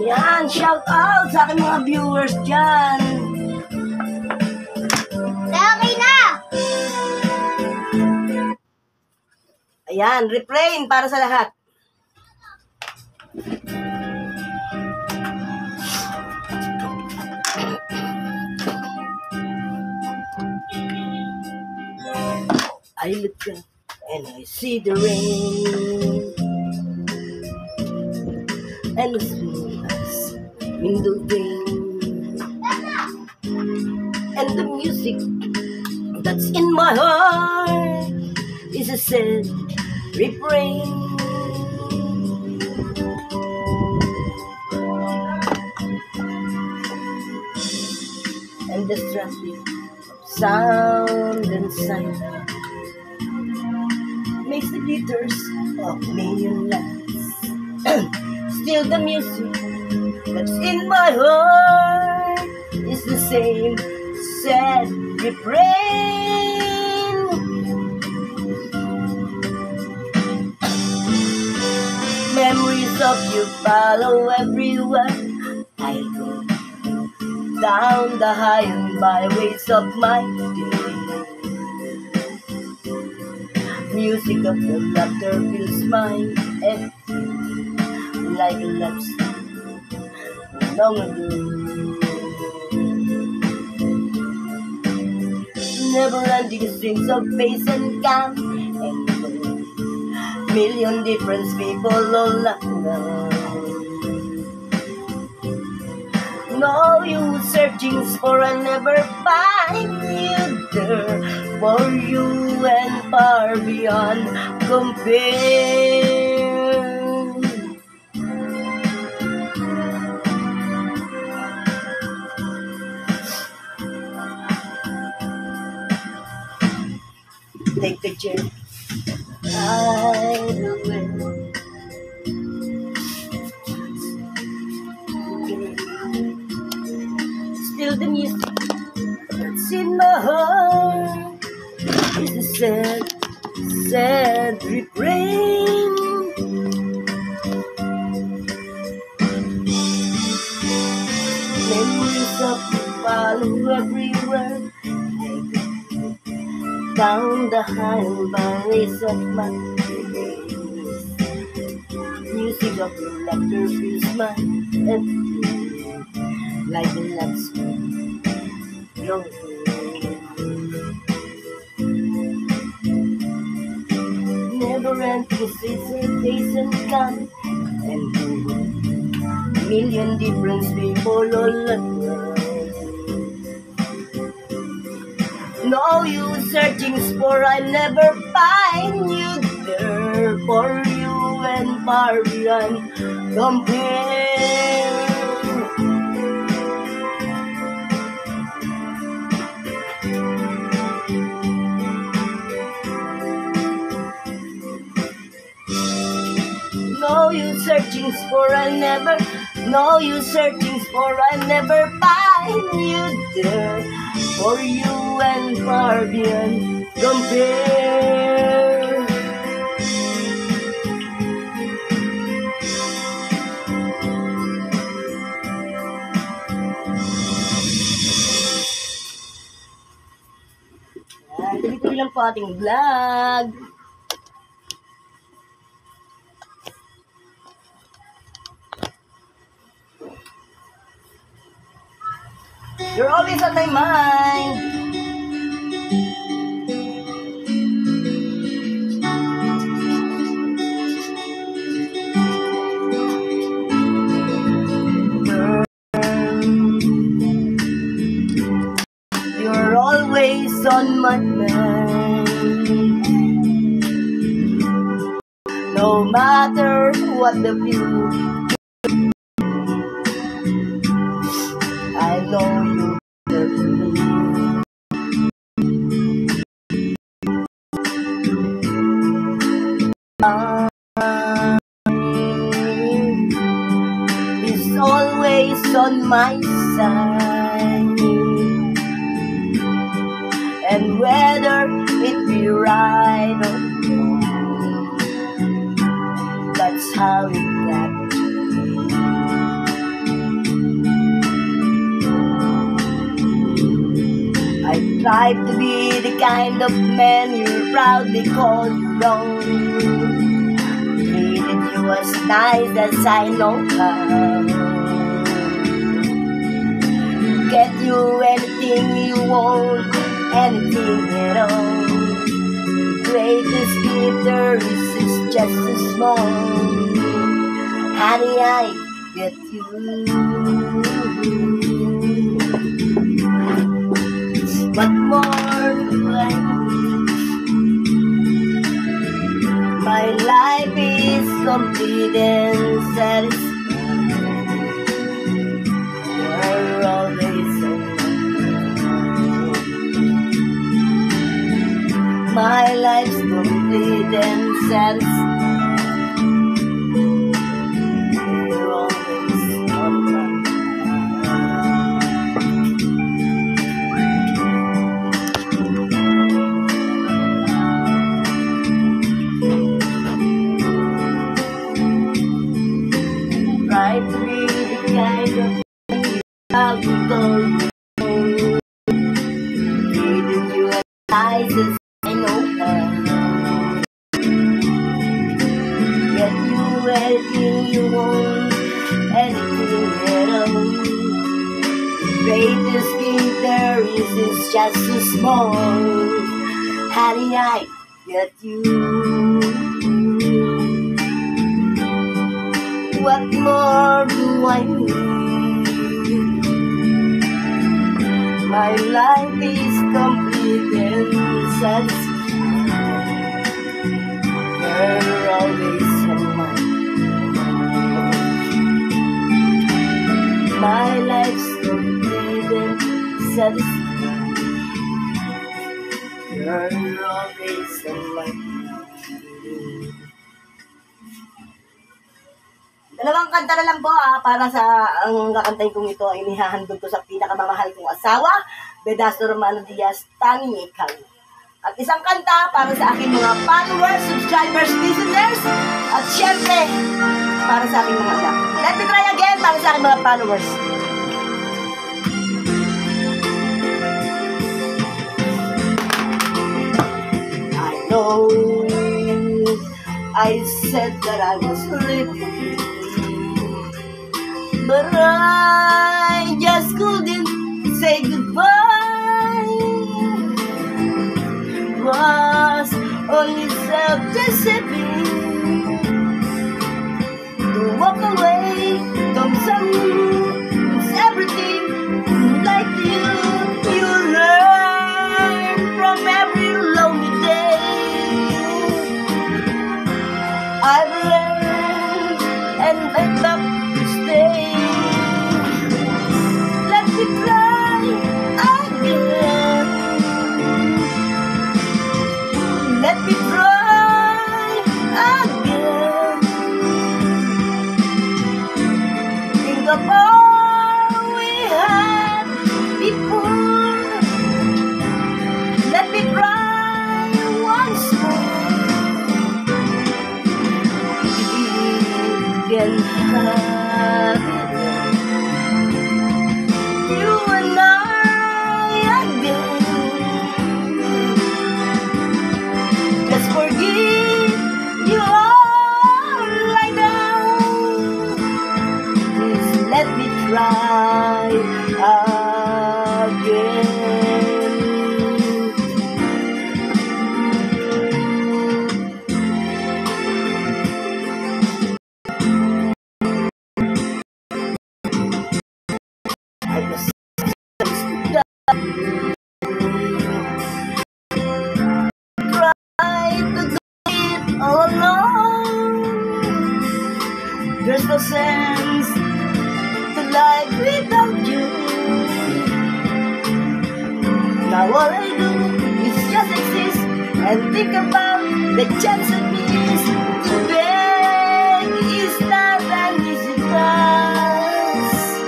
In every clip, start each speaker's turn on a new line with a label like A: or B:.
A: Yan, shout out sa aking mga viewers dyan.
B: Okay na!
A: Ayan, refrain para sa lahat. I look up and I see the rain and the smooth as window pane and the music that's in my heart is a sad refrain. And the traffic of sound and sight makes the glitters of million lights. Still the music that's in my heart is the same sad refrain. Memories of you follow everywhere I go, down the high and byways of my day. Music of your laughter fills my head like a love song long ago. Never-ending strings of bass and calm and million different people all around. No use searching for I'll never find you there, for you and far beyond compare. Take the chair right away. Still the music that's in my heart is a sad, sad refrain. Memories of you follow everywhere I go, down the high and byways of my days. Music of your laughter fills my head like a love song long ago. Never-ending seasons, days and come and go, million different people all around. No use searching for I'll never find you there, for you and far beyond compare. No use searching for I'll never, no use searching for I'll never find you there, for you and far beyond compare. Tuloy-tuloy lang po ating vlog. You're always on my mind. You're always on my mind. No matter what the view, I know you love me. Is always on my side, and whether it be right or wrong, that's how it got to be. Strive to be the kind of man you proudly call your own. Treated you as nice as I know how. Get you anything you want, anything at all. The greatest gift there is just a small. Honey, I get you. What more do I need? My life is complete and satisfied. You're always around. My life's complete and satisfied. You're always around. Try to be the kind of I'll be going. Treated you as nice as I know how. Get you anything you want, anything at all. The greatest gift there is just so small. Honey, I get you. What more do I need? My life is complete and satisfied. You're always on my mind. My life's complete and satisfied. You're always on my mind. Dalawang kanta na lang po para sa ang kakantahin kong ito ay inihahandog ko sa pinakamamahal kong asawa, Bedasto Romano Diaz, Tanging Ikaw. At isang kanta para sa aking mga followers, subscribers, listeners, at syempre para sa aking mga anak. Let me try again para sa aking mga followers. I know I said that I was leaving, but I just couldn't say goodbye. Was only self-deceiving to walk away from someone who's everything like you. You learn from every lonely day. I've learned and went up to stay. Let me try again. Let me try again. Think of all we had before. Let me try once more. We can have you and I again. Just forgive you all I know. Please let me try again. I was try to do it all alone. There's no sense to life without you. Now all I do is just exist and think about the chance I miss. To beg is not an easy task.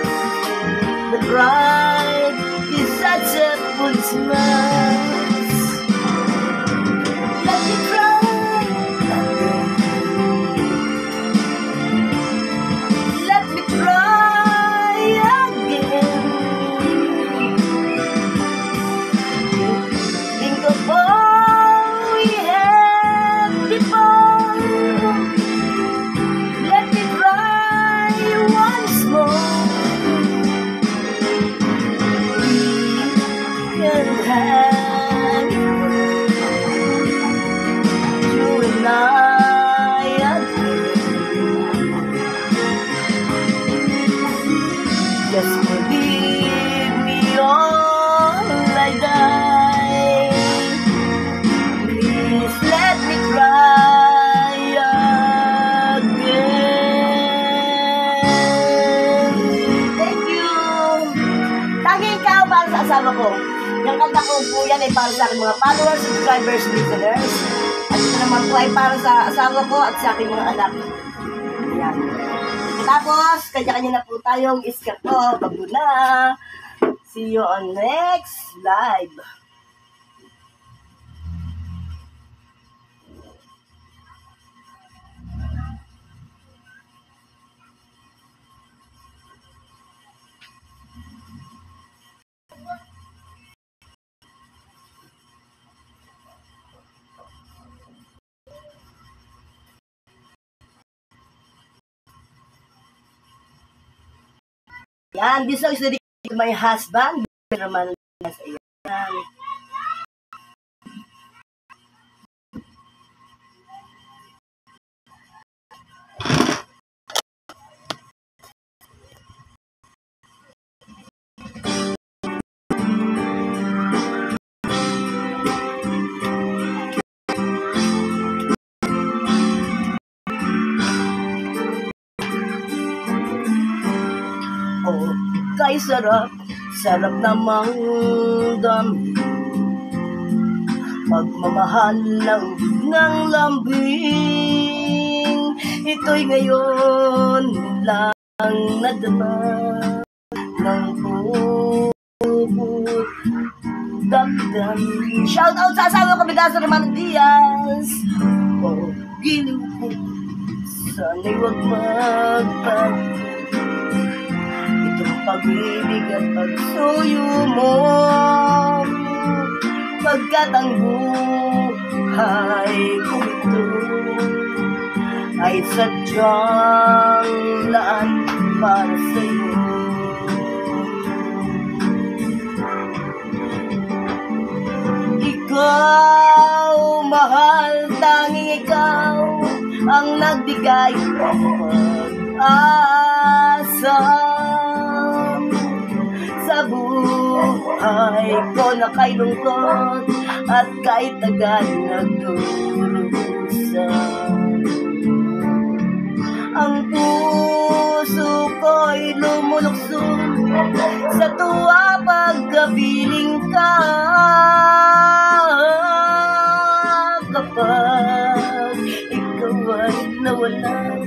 A: The pride is such a foolish mask. Let me try again. Let me try again. Just forgive me all I die. Please let me cry again. Thank you. Tangi ikaw para sa asawa ko. Yung kanta ko po yan ay para sa aking mga followers, subscribers, listeners. At ito naman po ay para sa asawa ko at sa aking mga anak. Yan. Tapos, kanya-kanya na po tayong iskat ko. Bago na. See you on next live. Yan, this song is dedicated to my husband, Roman. Yan. Oh, kay sarap, sarap namang dami. Pagmamahal ng lambing. Ito'y ngayon lang nadama ng bubut damdam. Shout out sa asawa ko, Bedaso Roman Diaz. Oh, giliw ko, sana'y huwag magpag pag-ibig at pagsuyo mo, pagkat ang buhay ko ito ay sadyang laan para sa'yo. Ikaw, mahal, tanging ikaw ang nagbigay ng pag-asa. Sa buhay ko na kay lungkot at kay tagal nagdurusa. Ang puso ko'y lumuluksong sa tuwa pagkapiling ka. Kapag ikaw ay nawalan,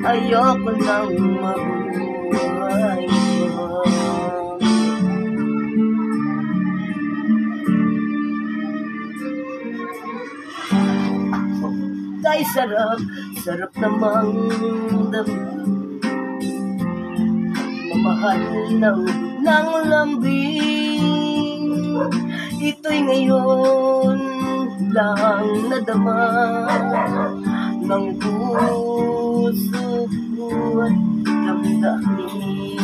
A: ayoko nang mabuhay ko. Kay sarap, sarap namang damdamin. Mamahal ng lambing. Ito'y ngayon lang nadama ng puso ko at damdamin.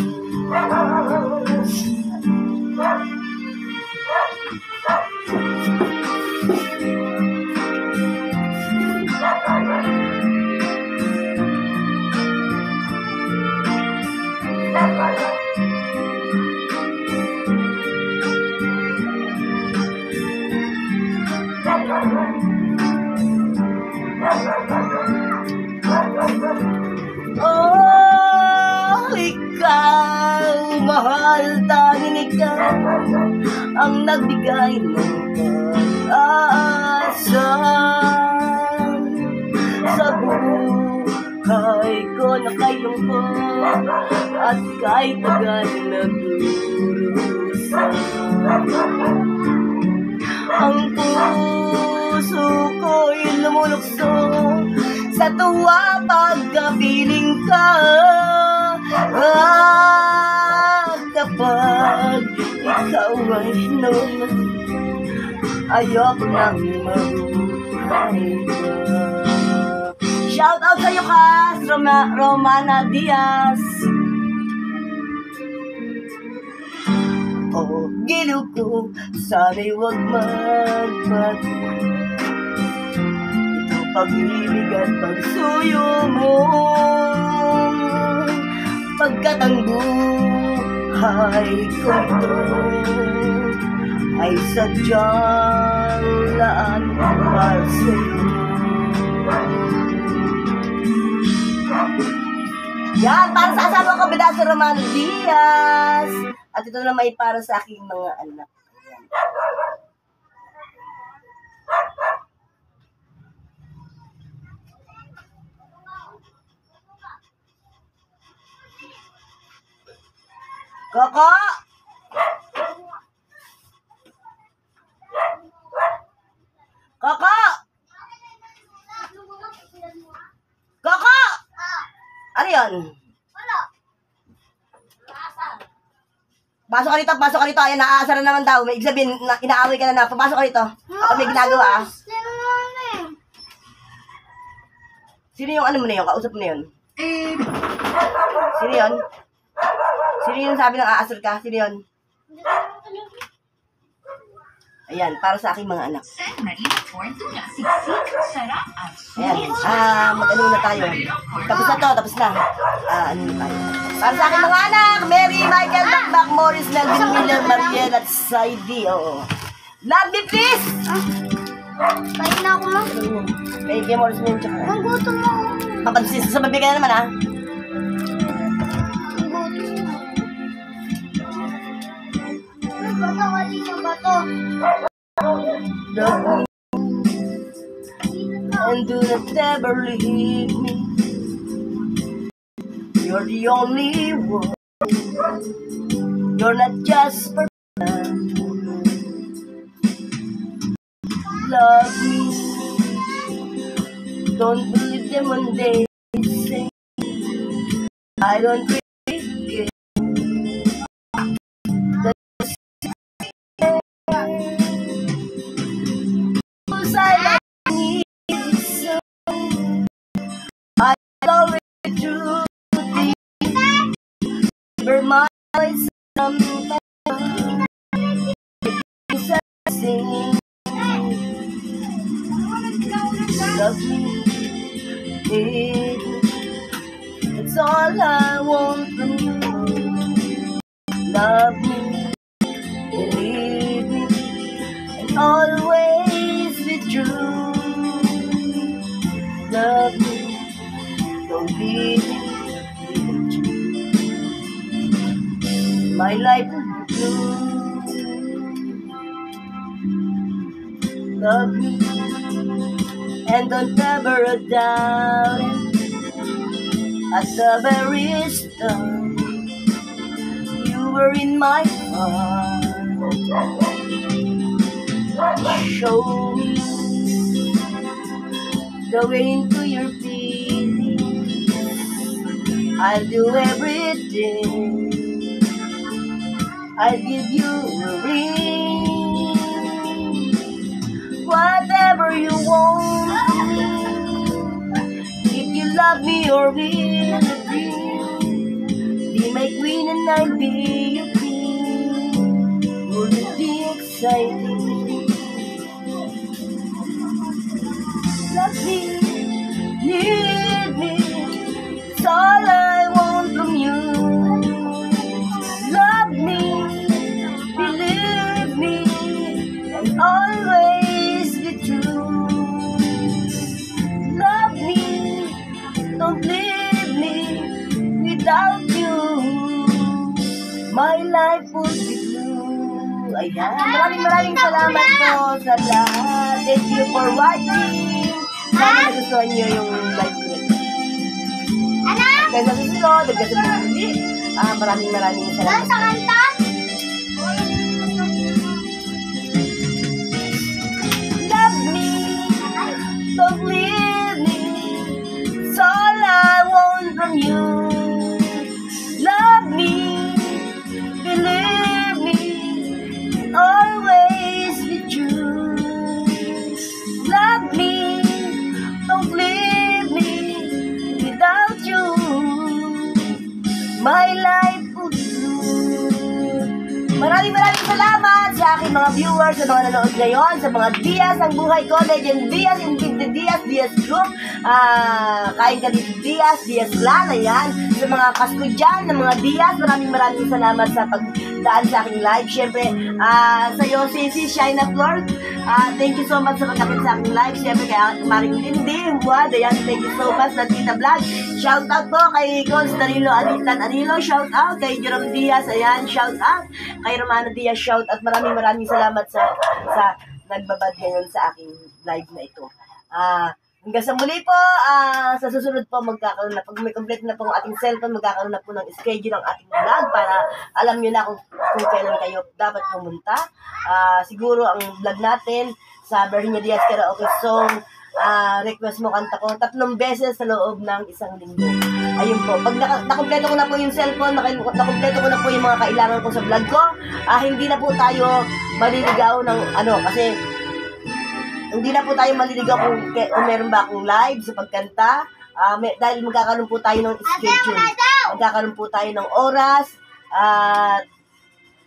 A: Oh, ikaw, mahal, tanging ikaw ang nagbigay ng pag-asa. Sa buhay ko na kay lungkot at kay tagal nagdurusa. Ang puso ko'y lumulukso sa tuwa pagkapiling ka. Kapag ikaw ay nawalan, ayoko nang mabuhay ka. Shout out sa'yo, Kas, Romana Diaz. Oh, giliw ko, sana'y huwag magbago. Ito pag-ibig at pagsuyo mo, pagkat ang buhay ko ito ay sadyang laan para sa'yo. Yan, para sa asawa ko, Bedaso Romano Diaz. At ito naman ay para sa aking mga anak. Ayan. Koko! Koko! Koko! Ano yun? Pasok ka dito, pasok ka dito. Ayan, naaasar na naman daw. May ibig sabihin, inaaway ka na. Pasok ka dito. Ako may ginagawa. Sino yung ano mo na yun? Kausap mo na yun? Sino yun? Sino yung sabi ng aasar ka? Sino yun? Ayan, para sa aking mga anak. Ayan, mag-ano na tayo. Tapos na to, tapos na. Ano na tayo. Para sa aking mga anak, Mary, Michael, Bakbak, Morris, Nelvin, Miller, Mariel, at Saidi. Oo. Love me, please!
B: Kain na ako, ma.
A: Kay Morris mo yung tsaka.
B: Ang gutom mo.
A: Papansin sa babi ka na naman, ha?
B: Ang gutom mo. Ay, bata, kanina ba to?
A: Love me. And do not ever leave me. You're the only one. You're not just for love me. Don't believe them when they say I don't really care. Cause I need you so. I always do the never mind sometimes singing. Love me, baby. That's all I want from you. Love me, believe me, and always be true. Love me, don't leave me, with you. My life will be blue. Love me, and don't ever doubt it. At the very start, you were in my heart. Show me the way into your feelings. I'll do everything. I'll give you a ring. Whatever you want. If you love me or will agree, be my queen and I'll be your king. Will it be exciting? Love me, need me, it's all I want from you. Love me, believe me, and always be true. Love me, don't leave me without you. My life would be blue. Ayan, maraming salamat po sa lahat. Thank you for watching. Sana nagustuhan niyo yung live ko.
B: Ano?
A: Kaya sa susunod, nagkasunod muli. Maraming salamat.
B: Sa kanta?
A: Love me, don't leave me. It's all I want from you. Love me, believe me, always be true. Love me, don't leave me without you. My life would be blue. Maraming salamat sa aking mga viewers, sa mga nanood ngayon, sa mga Diaz ang buhay ko, Legend Diaz, Infinity Diaz, Diaz Group, Kain ka dito Diaz Lan, ayan. Sa mga kasko dyan, ng mga Diaz, maraming salamat sa pagdaan sa aking live. Siyempre, sa'yo, Sisi, Shina Flor, thank you so much sa pagkakit sa aking live. Siyempre, kay Maring Lindy, Humbuad, ayan, thank you so much sa Tita Vlog. Shout out po kay Cons Darilo, Aditan Arilo, shout out kay Jerome Diaz, ayan, shout out kay Romano Diaz, shout out. Maraming salamat sa nagbabad ngayon sa aking live na ito. Hanggang sa muli po, sa susunod po magkakaroon na, pag may complete na po ang ating cellphone, magkakaroon na po ng schedule ang ating vlog para alam nyo na kung kailan kayo dapat pumunta. Siguro ang vlog natin sa Virginia Diaz Karaoke Song, request mo kanta ko 3 beses sa loob ng 1 linggo. Ayun po, pag nakumpleto ko na po yung cellphone, nakumpleto ko na po yung mga kailangan ko sa vlog ko, hindi na po tayo maliligaw ng kasi hindi na po tayo maliligaw kung meron ba akong live sa pagkanta. Dahil magkakaroon po tayo ng schedule. Magkakaroon po tayo ng oras. At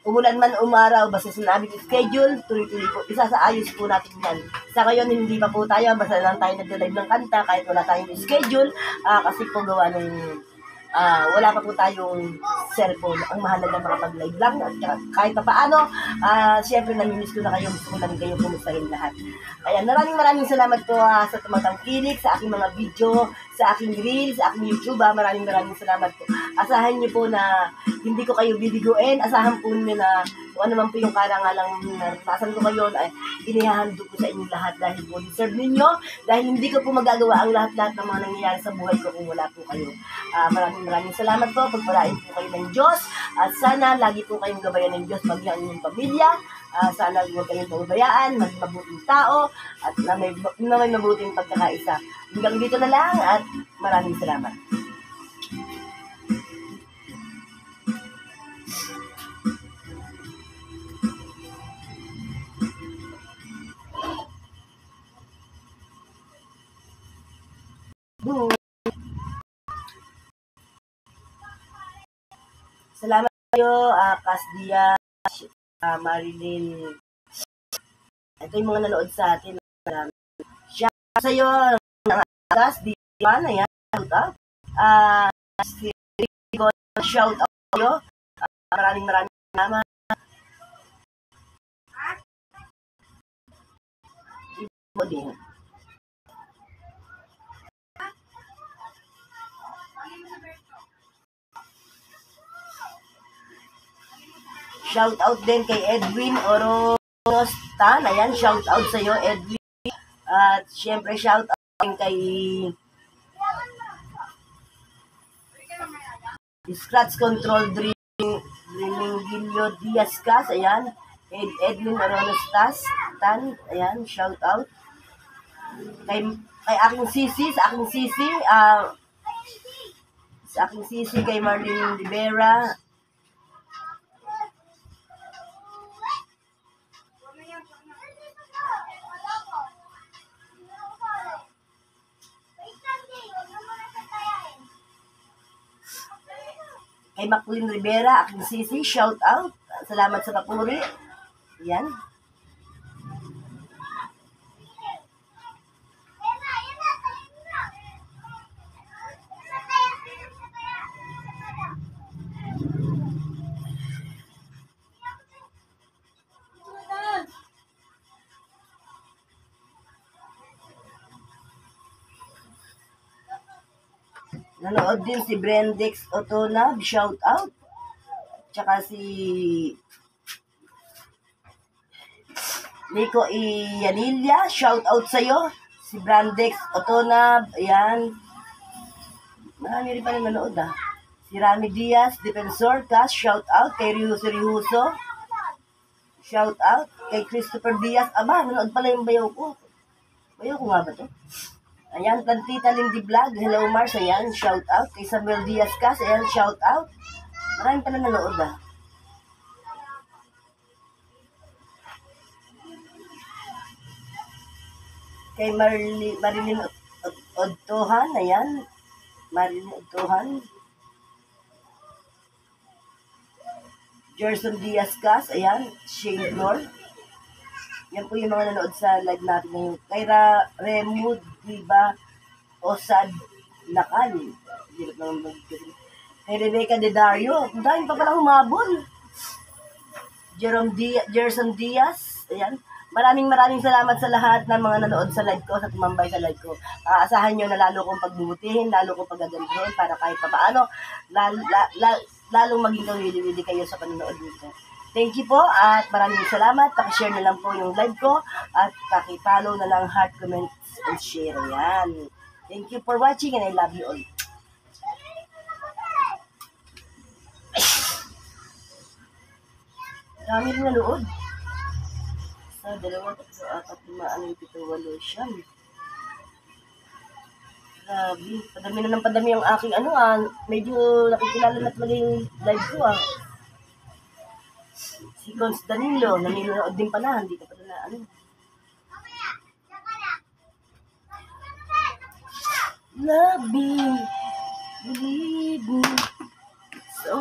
A: umulan man umaraw, basta sinabi ng schedule, tuloy-tuloy po. Isa sa ayos po natin yan. Sa ngayon, hindi pa po tayo. Basta lang tayo nag-live ng kanta kahit wala tayong schedule. Kasi po gawa ng wala pa po tayong cellphone. Ang mahalaga makapag-live lang. At kahit pa paano, siyempre namimiss ko na kayo. Gusto ko lang kayo kumustahin lahat. Ayan, maraming salamat po sa tumatangkilik, sa aking mga video, sa aking reel, sa aking YouTube. Maraming salamat po. Asahan niyo po na hindi ko kayo bibiguin. Asahan po niyo na kung ano man po yung karangalang nasan ko ngayon ay inihahandog ko sa inyo lahat dahil po deserve ninyo. Dahil hindi ko po magagawa ang lahat-lahat ng mga nangyayari sa buhay ko kung wala po kayo. Maraming salamat po. Pagpalain po kayo ng Diyos. At sana lagi po kayong gabayan ng Diyos maging inyong pamilya. Sana huwag kayong pababayaan, maging mabuting tao, at na may mabuting pagkakaisa. Hanggang dito na lang at maraming salamat. Salamat kayo, Kasdia, Marilyn. Ito yung mga nanood sa atin. Shout out sa iyo, Kasdia, ayan, shout out. Si Rico, shout out sa iyo. Maraming salamat. Ibo din. Shout out din kay Edwin Orostan. Ayan, shout out sa iyo, Edwin. At syempre shout out din kay Scratch Control Drilingilio Diaz Cas. Ayan, Edwin Orostan. Ayan, shout out. Kay aking sisi, sa aking sisi kay Marlene Rivera. Kay Maclean Rivera, aking sisi, shout out. Salamat sa papuri. Yan. Nanood din si Brendex Otonab, shout out. Tsaka si Nico Ianilla, shout out sa'yo. Si Brandex Otonab, ayan. Marami rin pa rin nanood Si Rami Diaz, Defensor, shout out. Kay Rihuso, shout out. Kay Christopher Diaz, nanood pala yung bayaw ko. Bayaw ko nga ba to? Ayan, Tantita Lindy Vlog, hello Mars, ayan, shout out. Kay Samuel Diaz Cas, ayan, shout out. Maraming pala nanood Kay Marilyn Odtohan, ayan. Marilyn Odtohan. Gerson Diaz Cas, ayan. Shane Flor. Yan po yung mga nanood sa live natin ngayon. Kay Remud, diba? Osad Nakal. Hirap naman mag-kasi. Kay Rebecca De Dario. Dahil pa pala humabol. Gerson Diaz. Ayan. Maraming salamat sa lahat ng mga nanood sa live ko, sa tumambay sa live ko. Aasahan nyo na lalo kong pagbubutihin, lalo kong pagagandahin para kahit pa paano, lalong maging kawili-wili kayo sa panonood nito. Thank you po at maraming salamat. Pakishare na lang po yung live ko at pakipollow na lang, heart, comment, and share. Yan. Thank you for watching and I love you all. Dami rin nanood. Sa 2, 3, 4, 5, 6, 7, 8, 9, 10, 11, 12. Grabe. Padami na ng padami ang aking medyo nakikilala na talaga yung live ko Si Cons Danilo, nanonood din pala, hindi ka pala na Love me, believe me, so